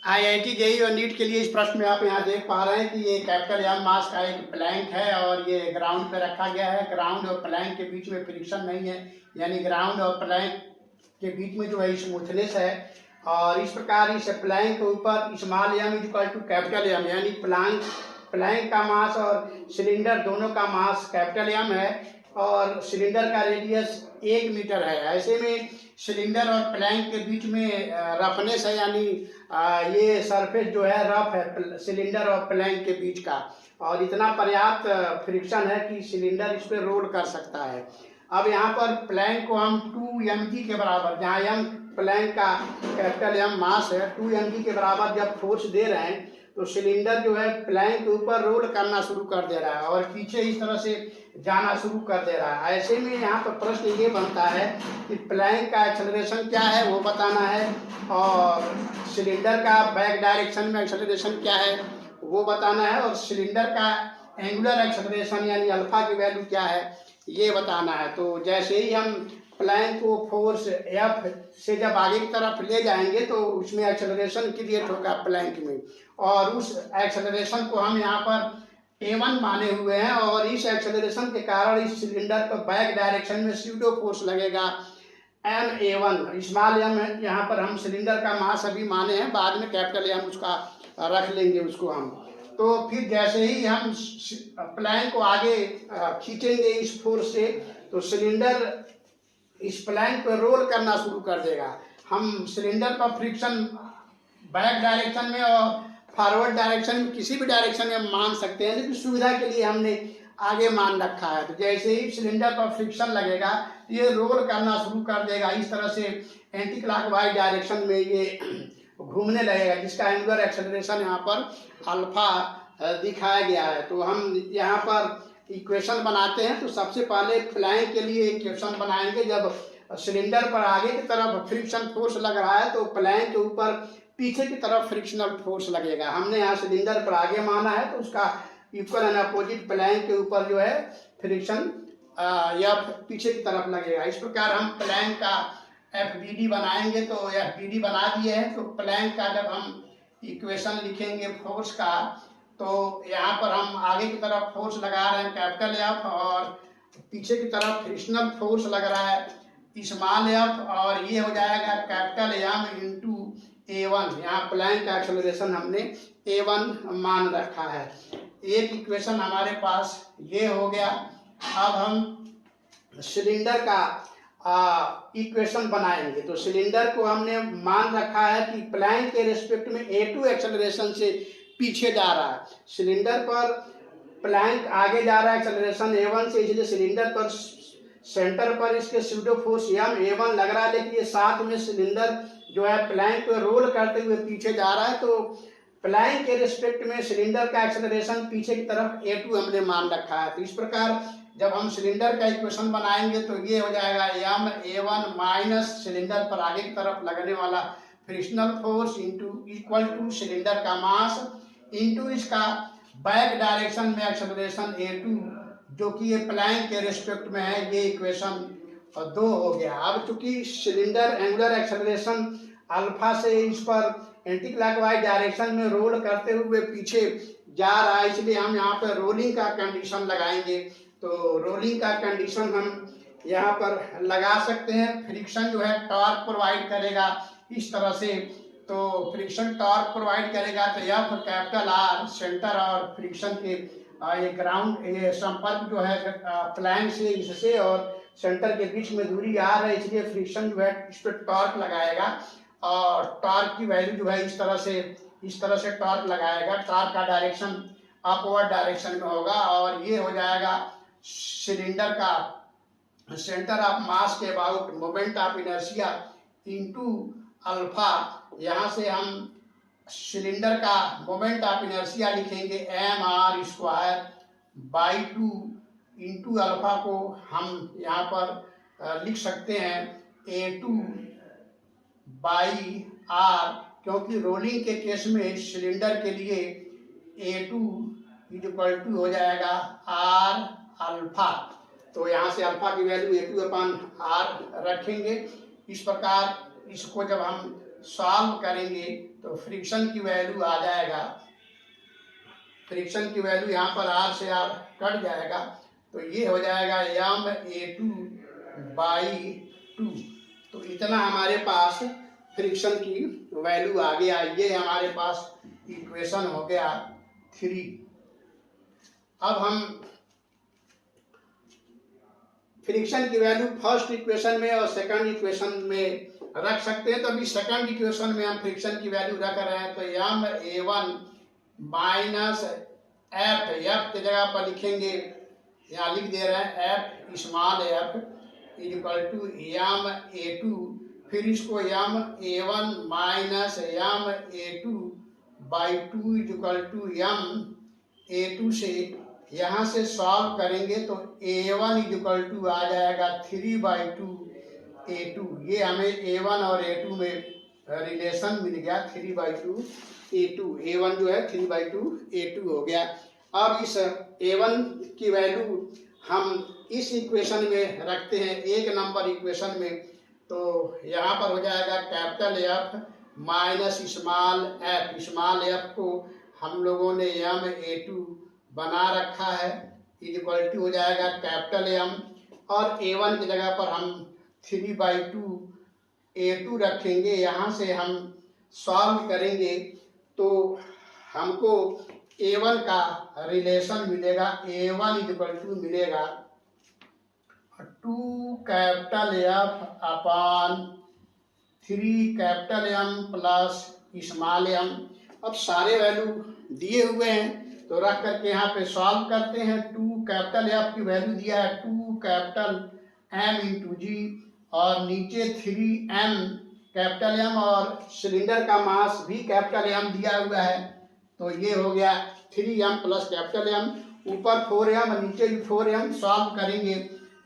IIT JEE और NEET के लिए इस प्रश्न में आप यहाँ देख पा रहे हैं कि ये कैपिटल एम मास का एक प्लैंक है और ये ग्राउंड पे रखा गया है। ग्राउंड और प्लैंक के बीच में फ्रिक्शन नहीं है, यानी ग्राउंड और प्लैंक के बीच में जो है स्मूथनेस है। और इस प्रकार इस प्लैंक के ऊपर small M is equal to capital M, यानी प्लैंक का मास और सिलेंडर दोनों का मास कैपिटल एम है और सिलेंडर का रेडियस 1 मीटर है। ऐसे में सिलेंडर और प्लैंक के बीच में रफनेस है, यानी ये सरफेस जो है रफ है सिलेंडर और प्लैंक के बीच का, और इतना पर्याप्त फ्रिक्शन है कि सिलेंडर इस पर रोल कर सकता है। अब यहाँ पर प्लैंक को हम 2 mg के बराबर, जहाँ एम प्लैंक का कैपिटल एम मास है, 2 mg के बराबर जब फोर्स दे रहे हैं तो सिलेंडर जो है प्लैंक के ऊपर रोल करना शुरू कर दे रहा है और पीछे इस तरह से जाना शुरू कर दे रहा है। ऐसे में यहाँ पर प्रश्न ये बनता है कि प्लैंक का एक्सेलरेशन क्या है वो बताना है और सिलेंडर का बैक डायरेक्शन में एक्सेलरेशन क्या है वो बताना है और सिलेंडर का एंगुलर एक्सेलरेशन यानी अल्फा की वैल्यू क्या है ये बताना है। तो जैसे ही हम प्लैंक को फोर्स एफ से जब आगे की तरफ ले जाएंगे तो उसमें एक्सेलरेशन क्रिएट होगा प्लैंक में, और उस एक्सेलरेशन को हम यहाँ पर A1 माने हुए हैं और इस एक्सेलरेशन के कारण इस सिलेंडर पर बैक डायरेक्शन में स्यूडो फोर्स लगेगा MA1 स्मॉल एम है। यहाँ पर हम सिलेंडर का मास अभी माने हैं, बाद में कैपिटल एम उसका रख लेंगे उसको हम। तो फिर जैसे ही हम प्लैंक को आगे खींचेंगे इस फोर्स से तो सिलेंडर इस प्लैंक पर रोल करना शुरू कर देगा। हम सिलेंडर का फ्रिक्शन बैक डायरेक्शन में और फॉरवर्ड डायरेक्शन में किसी भी डायरेक्शन में मान सकते हैं, लेकिन सुविधा के लिए हमने आगे मान रखा है। तो जैसे ही सिलेंडर पर फ्रिक्शन लगेगा ये रोल करना शुरू कर देगा, इस तरह से एंटी क्लॉकवाइज डायरेक्शन में ये घूमने लगेगा, जिसका एंगुलर एक्सेलरेशन यहाँ पर अल्फा दिखाया गया है। तो हम यहाँ पर इक्वेशन बनाते हैं। तो सबसे पहले प्लैंक के लिए इक्वेशन बनाएंगे। जब सिलेंडर पर आगे की तरफ फ्रिक्शन फोर्स लग रहा है तो प्लैंक के ऊपर पीछे की तरफ फ्रिक्शनल फोर्स लगेगा। हमने यहाँ सिलेंडर पर आगे माना है तो उसका इक्वल एंड अपोजिट प्लैंक के ऊपर जो है फ्रिक्शन या पीछे की तरफ लगेगा। इस प्रकार हम प्लैंक का FBD बनाएंगे। तो FBD बना दिए हैं। तो प्लैंक का जब हम इक्वेशन लिखेंगे फोर्स का, तो यहाँ पर हम आगे की तरफ फोर्स लगा रहे हैं कैपिटल F और पीछे की तरफ फ्रिक्शनल फोर्स लग रहा है स्मॉल f, और ये हो जाएगा कैपिटल M इंटू A1। यहाँ प्लैंक का एक्सेलरेशन हमने A1 मान रखा है। एक इक्वेशन हमारे पास ये हो गया। अब हम सिलेंडर का इक्वेशन बनाएंगे। तो सिलेंडर को हमने मान रखा है कि प्लैंक के रेस्पेक्ट में A2 एक्सेलरेशन से पीछे जा रहा है। सिलेंडर पर प्लैंक आगे जा रहा है एक्सेलरेशन A1 से, इसलिए सिलेंडर पर सेंटर पर इसके स्यूडो फोर्स A1 लग रहा है, लेकिन ये साथ में सिलेंडर जो है प्लैंक को रोल करते हुए पीछे जा रहा है। तो प्लैंक के रिस्पेक्ट में सिलेंडर का एक्सेलरेशन पीछे की तरफ A2 हमने मान रखा है। तो इस प्रकार जब हम सिलेंडर का इक्वेशन बनाएंगे तो ये हो जाएगा MA1 माइनस सिलेंडर पर आगे की तरफ लगने वाला frictional force into equal two cylinder का मास इंटू इसका बैक डायरेक्शन में एक्सेलरेशन A2 जो कि ये प्लैंक के रिस्पेक्ट में है। ये इक्वेशन 2 हो गया। अब चूंकि सिलेंडर एंगुलर एक्सेलरेशन अल्फा से इस पर एंटी क्लॉकवाइज डायरेक्शन में रोल करते हुए पीछे जा रहा है, इसलिए हम यहाँ पर रोलिंग का कंडीशन लगाएंगे। तो रोलिंग का कंडीशन हम यहाँ पर लगा सकते हैं। फ्रिक्शन जो है टॉर्क प्रोवाइड करेगा इस तरह से। तो फ्रिक्शन टॉर्क प्रोवाइड करेगा तो F कैपिटल R सेंटर और फ्रिक्शन के ये ग्राउंड ये संपर्क जो है प्लैंक से इससे और सेंटर के बीच में दूरी R है, इसलिए फ्रिक्शन जो है इस पर टॉर्क लगाएगा और टॉर्क की वैल्यू जो है इस तरह से टॉर्क लगाएगा। टॉर्क का डायरेक्शन अपवर्ड डायरेक्शन में होगा और ये हो जाएगा सिलेंडर का सेंटर ऑफ मास के about moment of inertia into alpha. यहाँ से हम सिलेंडर का मोमेंट ऑफ इनर्शिया लिखेंगे mr² बाई 2 इंटू अल्फा को हम यहाँ पर लिख सकते हैं A2 बाई R, क्योंकि रोलिंग के केस में सिलेंडर के लिए A2 इज इक्वल टू हो जाएगा R अल्फा। तो यहाँ से अल्फा की वैल्यू A2/R रखेंगे। इस प्रकार इसको जब हम सॉल्व करेंगे तो फ्रिक्शन की वैल्यू आ जाएगा, फ्रिक्शन की वैल्यू यहाँ पर आर से आर कट जाएगा, तो ये हो जाएगा m(A2/2). तो इतना हमारे पास फ्रिक्शन की वैल्यू आ गया। ये हमारे पास इक्वेशन हो गया 3। अब हम फ्रिक्शन की वैल्यू फर्स्ट इक्वेशन में और सेकंड इक्वेशन में रख सकते हैं। तो अभी सेकंड इक्वेशन में हम फ्रिक्शन की वैल्यू रख रहे हैं, तो m(A1 माइनस एफ), एफ की जगह पर लिखेंगे, यहाँ लिख दे रहे हैं F small F equal to m(A2), फिर इसको m(A1 minus m(A2/2) equal to m(A2) से यहाँ से सॉल्व करेंगे तो A1 इक्वल टू आ जाएगा 3/2 A2। ये हमें A1 और A2 में रिलेशन मिल गया, 3/2 A2। A1 जो है 3/2 A2 हो गया। अब इस A1 की वैल्यू हम इस इक्वेशन में रखते हैं, एक नंबर इक्वेशन में। तो यहाँ पर हो जाएगा capital F minus small F. Small F को हम लोगों ने m(A2) बना रखा है, इक्वल टू हो जाएगा कैपिटल M, और A1 की जगह पर हम 3/2 A2 रखेंगे। यहाँ से हम सॉल्व करेंगे तो हमको A1 का रिलेशन मिलेगा, A1 इक्वल टू मिलेगा 2 capital F upon 3 capital M plus small m। अब सारे वैल्यू दिए हुए हैं तो रख करके यहाँ पे सॉल्व करते हैं। 2 कैपिटल F की वैल्यू दिया है 2 कैपिटल M इंटू जी, और नीचे 3m कैपिटल M, और सिलेंडर का मास भी कैपिटल M दिया हुआ है, तो ये हो गया 3m प्लस कैपिटल M, ऊपर 4m नीचे भी 4m। सॉल्व करेंगे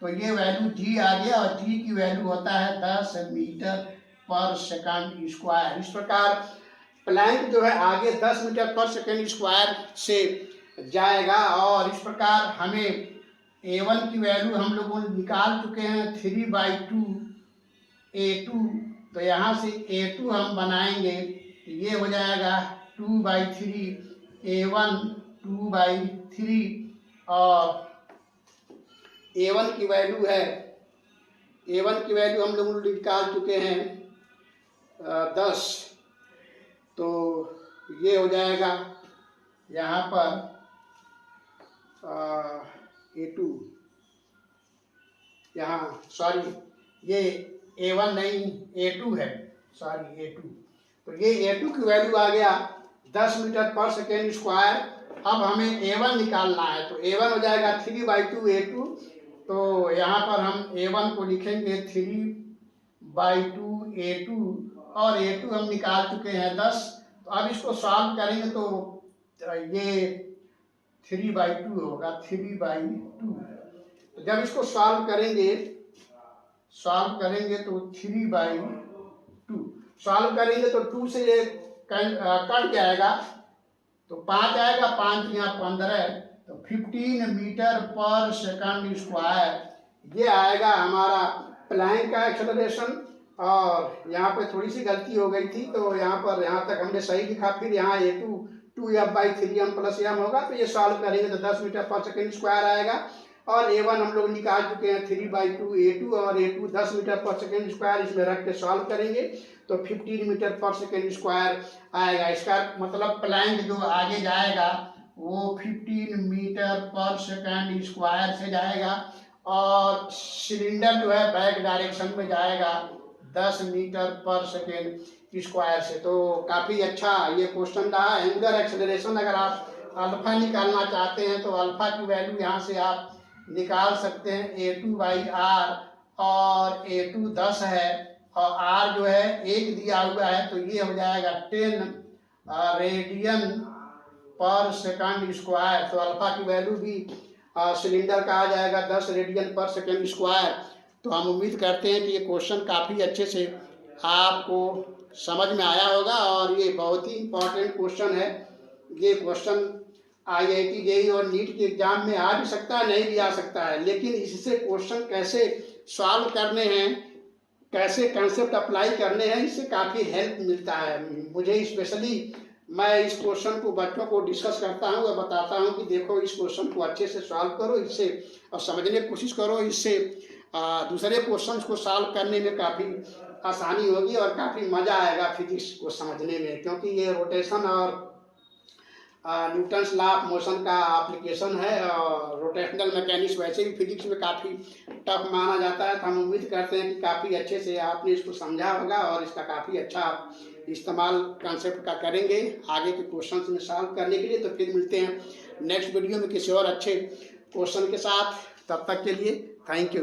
तो ये वैल्यू g आ गया, और g की वैल्यू होता है 10 मीटर पर सेकंड स्क्वायर। इस प्रकार प्लैंक जो है आगे 10 मीटर पर सेकंड स्क्वायर से जाएगा, और इस प्रकार हमें A1 की वैल्यू हम लोगों ने निकाल चुके हैं 3/2 A2। तो यहाँ से A2 हम बनाएंगे, तो ये हो जाएगा 2/3 A1 2/3, और A1 की वैल्यू है, A1 की वैल्यू हम लोगों ने निकाल चुके हैं 10। तो ये हो जाएगा यहाँ पर A2, यहाँ सॉरी ये A1 नहीं A2 है, सॉरी A2। तो ये A2 की वैल्यू आ गया 10 मीटर पर सेकेंड स्क्वायर। अब हमें A1 निकालना है, तो A1 हो जाएगा 3/2 A2। तो यहाँ पर हम A1 को लिखेंगे 3/2 A2, और A2 हम निकाल चुके हैं 10। तो अब इसको सॉल्व करेंगे तो ये 3/2 होगा, 3/2। तो जब इसको सॉल्व करेंगे तो 3/2 सॉल्व करेंगे तो 2 से ये कट जाएगा, तो 5 आएगा, 5 यहाँ 15, तो 15 मीटर पर सेकंड स्क्वायर ये आएगा हमारा प्लैंक का एक्सेलरेशन। और यहाँ पे थोड़ी सी गलती हो गई थी, तो यहाँ पर यहाँ तक हमने सही लिखा, फिर यहाँ A2 2F/3m प्लस m होगा, तो ये सॉल्व करेंगे तो 10 मीटर पर सेकेंड स्क्वायर आएगा। और A1 हम लोग निकाल चुके हैं 3/2 A2, और A2 10 मीटर पर सेकेंड स्क्वायर, इसमें रख के सॉल्व करेंगे तो 15 मीटर पर सेकेंड स्क्वायर आएगा। इसका मतलब प्लैंक जो आगे जाएगा वो 15 मीटर पर सेकेंड स्क्वायर से जाएगा, और सिलेंडर जो है बैक डायरेक्शन में जाएगा 10 मीटर पर सेकेंड स्क्वायर से। तो काफ़ी अच्छा ये क्वेश्चन रहा। एंगुलर एक्सेलरेशन अगर आप अल्फा निकालना चाहते हैं तो अल्फा की वैल्यू यहाँ से आप निकाल सकते हैं, A2/r, और A2 10 है और r जो है 1 दिया हुआ है, तो ये हो जाएगा 10 रेडियन पर सेकंड स्क्वायर। तो अल्फा की वैल्यू भी सिलेंडर का आ जाएगा 10 रेडियन पर सेकंड स्क्वायर। तो हम उम्मीद करते हैं कि ये क्वेश्चन काफ़ी अच्छे से आपको समझ में आया होगा, और ये बहुत ही इम्पोर्टेंट क्वेश्चन है। ये क्वेश्चन IIT JEE और नीट के एग्जाम में आ भी सकता है, नहीं भी आ सकता है, लेकिन इससे क्वेश्चन कैसे सॉल्व करने हैं कैसे कंसेप्ट अप्लाई करने हैं, इससे काफ़ी हेल्प मिलता है मुझे। स्पेशली मैं इस क्वेश्चन को बच्चों को डिस्कस करता हूँ और बताता हूँ कि देखो इस क्वेश्चन को अच्छे से सॉल्व करो, इससे और समझने की कोशिश करो, इससे दूसरे क्वेश्चंस को सॉल्व करने में काफ़ी आसानी होगी और काफ़ी मज़ा आएगा फिजिक्स को समझने में, क्योंकि ये रोटेशन और न्यूटन्स लॉ ऑफ मोशन का एप्लीकेशन है। और रोटेशनल मैकेनिक्स वैसे भी फिजिक्स में काफ़ी टफ माना जाता है, तो हम उम्मीद करते हैं कि काफ़ी अच्छे से आपने इसको समझा होगा और इसका काफ़ी अच्छा इस्तेमाल कंसेप्ट का करेंगे आगे के क्वेश्चन में सॉल्व करने के लिए। तो फिर मिलते हैं नेक्स्ट वीडियो में किसी और अच्छे क्वेश्चन के साथ, तब तक के लिए थैंक यू।